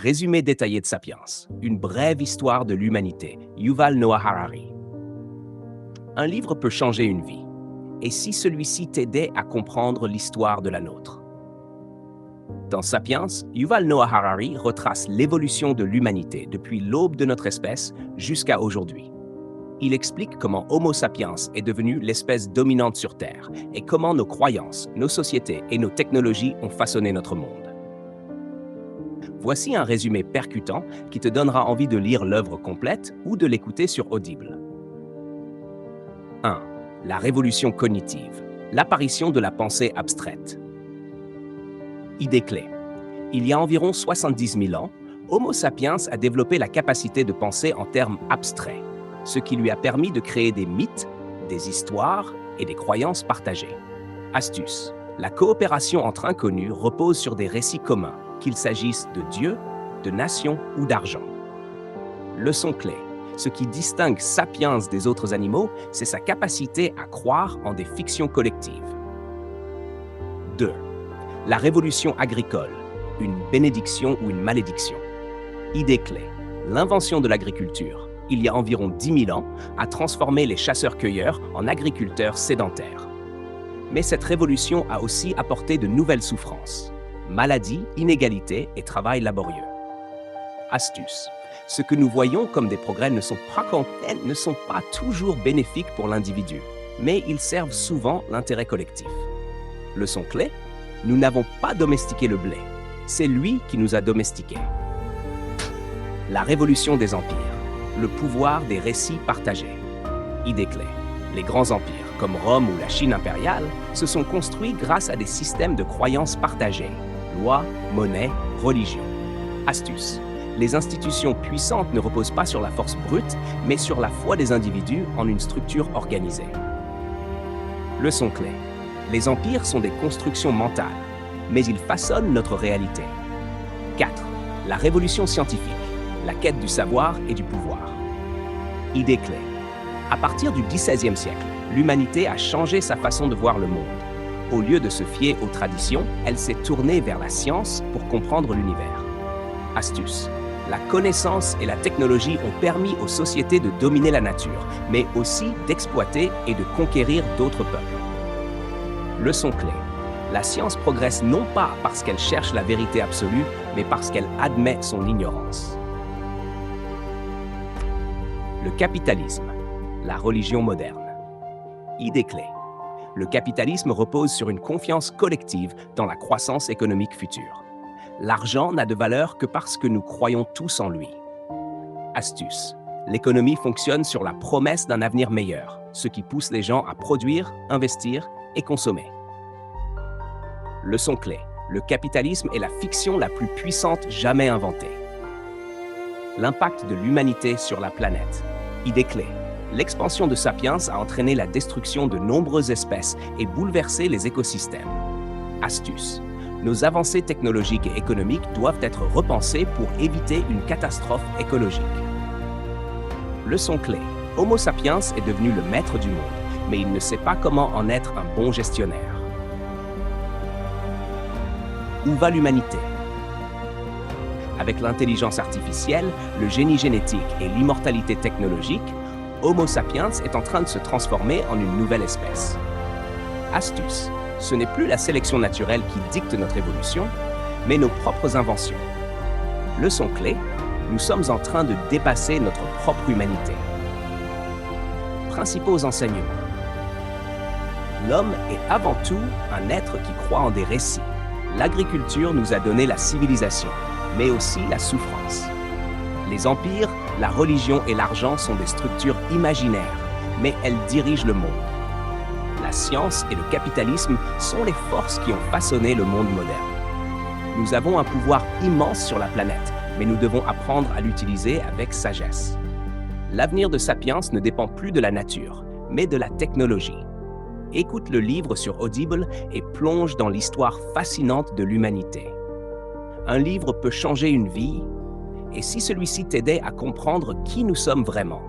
Résumé détaillé de Sapiens, une brève histoire de l'humanité, Yuval Noah Harari. Un livre peut changer une vie. Et si celui-ci t'aidait à comprendre l'histoire de la nôtre? Dans Sapiens, Yuval Noah Harari retrace l'évolution de l'humanité depuis l'aube de notre espèce jusqu'à aujourd'hui. Il explique comment Homo sapiens est devenu l'espèce dominante sur Terre et comment nos croyances, nos sociétés et nos technologies ont façonné notre monde. Voici un résumé percutant qui te donnera envie de lire l'œuvre complète ou de l'écouter sur Audible. 1. La révolution cognitive, l'apparition de la pensée abstraite. Idée clé. Il y a environ 70 000 ans, Homo sapiens a développé la capacité de penser en termes abstraits, ce qui lui a permis de créer des mythes, des histoires et des croyances partagées. Astuce. La coopération entre inconnus repose sur des récits communs, qu'il s'agisse de Dieu, de nations ou d'argent. Leçon clé. Ce qui distingue Sapiens des autres animaux, c'est sa capacité à croire en des fictions collectives. 2. La révolution agricole, une bénédiction ou une malédiction. Idée clé. L'invention de l'agriculture, il y a environ 10 000 ans, a transformé les chasseurs-cueilleurs en agriculteurs sédentaires. Mais cette révolution a aussi apporté de nouvelles souffrances. Maladies, inégalités et travail laborieux. Astuce. Ce que nous voyons comme des progrès ne sont pas toujours bénéfiques pour l'individu, mais ils servent souvent l'intérêt collectif. Leçon clé. Nous n'avons pas domestiqué le blé. C'est lui qui nous a domestiqués. La révolution des empires. Le pouvoir des récits partagés. Idée clé. Les grands empires, comme Rome ou la Chine impériale, se sont construits grâce à des systèmes de croyances partagées. Loi, monnaie, religion. Astuce. Les institutions puissantes ne reposent pas sur la force brute, mais sur la foi des individus en une structure organisée. Leçon clé. Les empires sont des constructions mentales, mais ils façonnent notre réalité. 4. La révolution scientifique, la quête du savoir et du pouvoir. Idée clé. À partir du XVIe siècle, l'humanité a changé sa façon de voir le monde. Au lieu de se fier aux traditions, elle s'est tournée vers la science pour comprendre l'univers. Astuce. La connaissance et la technologie ont permis aux sociétés de dominer la nature, mais aussi d'exploiter et de conquérir d'autres peuples. Leçon clé. La science progresse non pas parce qu'elle cherche la vérité absolue, mais parce qu'elle admet son ignorance. Le capitalisme, la religion moderne. Idée clé. Le capitalisme repose sur une confiance collective dans la croissance économique future. L'argent n'a de valeur que parce que nous croyons tous en lui. Astuce. L'économie fonctionne sur la promesse d'un avenir meilleur, ce qui pousse les gens à produire, investir et consommer. Leçon clé. Le capitalisme est la fiction la plus puissante jamais inventée. L'impact de l'humanité sur la planète. Idée clé. L'expansion de Sapiens a entraîné la destruction de nombreuses espèces et bouleversé les écosystèmes. Astuce. Nos avancées technologiques et économiques doivent être repensées pour éviter une catastrophe écologique. Leçon clé. Homo sapiens est devenu le maître du monde, mais il ne sait pas comment en être un bon gestionnaire. Où va l'humanité? Avec l'intelligence artificielle, le génie génétique et l'immortalité technologique, Homo sapiens est en train de se transformer en une nouvelle espèce. Astuce. Ce n'est plus la sélection naturelle qui dicte notre évolution, mais nos propres inventions. Leçon clé. Nous sommes en train de dépasser notre propre humanité. Principaux enseignements. L'homme est avant tout un être qui croit en des récits. L'agriculture nous a donné la civilisation, mais aussi la souffrance. Les empires, la religion et l'argent sont des structures imaginaires, mais elles dirigent le monde. La science et le capitalisme sont les forces qui ont façonné le monde moderne. Nous avons un pouvoir immense sur la planète, mais nous devons apprendre à l'utiliser avec sagesse. L'avenir de Sapiens ne dépend plus de la nature, mais de la technologie. Écoute le livre sur Audible et plonge dans l'histoire fascinante de l'humanité. Un livre peut changer une vie, et si celui-ci t'aidait à comprendre qui nous sommes vraiment,